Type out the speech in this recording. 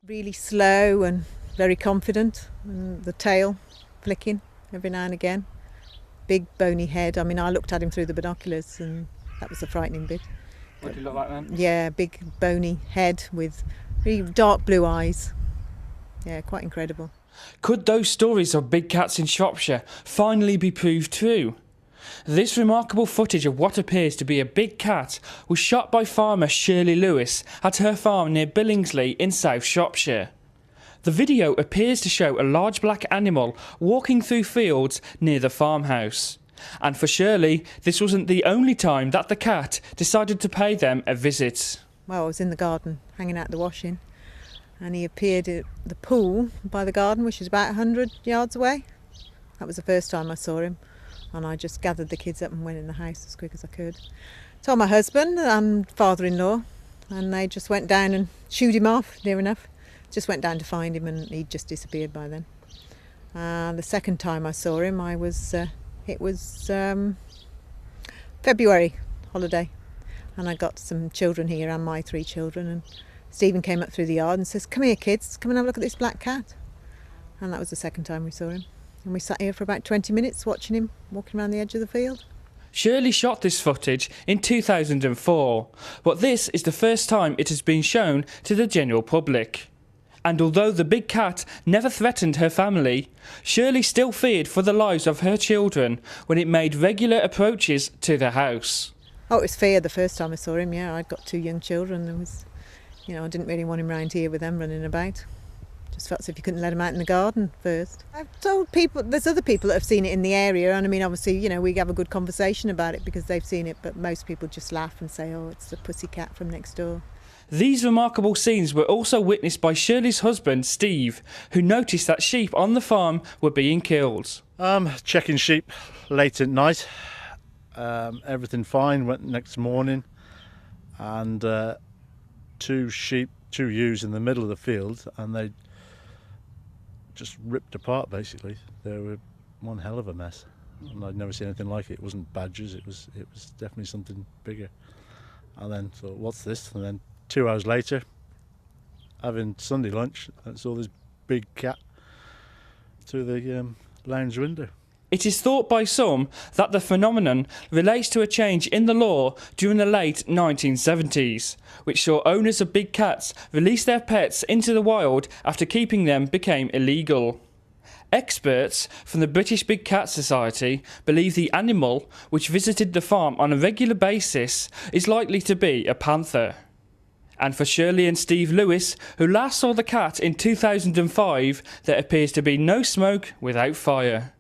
Really slow and very confident, and the tail flicking every now and again. Big bony head. I mean, I looked at him through the binoculars and that was the frightening bit. What did he look like then? Yeah, big bony head with really dark blue eyes. Yeah, quite incredible. Could those stories of big cats in Shropshire finally be proved true? This remarkable footage of what appears to be a big cat was shot by farmer Shirley Lewis at her farm near Billingsley in South Shropshire. The video appears to show a large black animal walking through fields near the farmhouse. And for Shirley, this wasn't the only time that the cat decided to pay them a visit. Well, I was in the garden hanging out the washing and he appeared at the pool by the garden, which is about 100 yards away. That was the first time I saw him. And I just gathered the kids up and went in the house as quick as I could. Told my husband and father-in-law, and they just went down and shooed him off near enough. Just went down to find him and he'd just disappeared by then. The second time I saw him, it was February holiday, and I got some children here and my 3 children, and Stephen came up through the yard and says, "Come here kids, come and have a look at this black cat." And that was the second time we saw him. And we sat here for about 20 minutes watching him walking around the edge of the field. Shirley shot this footage in 2004, but this is the first time it has been shown to the general public. And although the big cat never threatened her family, Shirley still feared for the lives of her children when it made regular approaches to the house. Oh, it was fear the first time I saw him, yeah. I'd got 2 young children. There was, I didn't really want him round here with them running about. Just felt as if you couldn't let him out in the garden first. I've told people, there's other people that have seen it in the area, and I mean, obviously, we have a good conversation about it because they've seen it, but most people just laugh and say, "Oh, it's the pussycat from next door." These remarkable scenes were also witnessed by Shirley's husband, Steve, who noticed that sheep on the farm were being killed. Checking sheep late at night. Everything fine, went next morning, and 2 ewes in the middle of the field, and they just ripped apart basically. They were one hell of a mess, and I'd never seen anything like it. It wasn't badgers, it was definitely something bigger. And then thought, what's this? And then 2 hours later, having Sunday lunch, I saw this big cat through the lounge window. It is thought by some that the phenomenon relates to a change in the law during the late 1970s, which saw owners of big cats release their pets into the wild after keeping them became illegal. Experts from the British Big Cat Society believe the animal, which visited the farm on a regular basis, is likely to be a panther. And for Shirley and Steve Lewis, who last saw the cat in 2005, there appears to be no smoke without fire.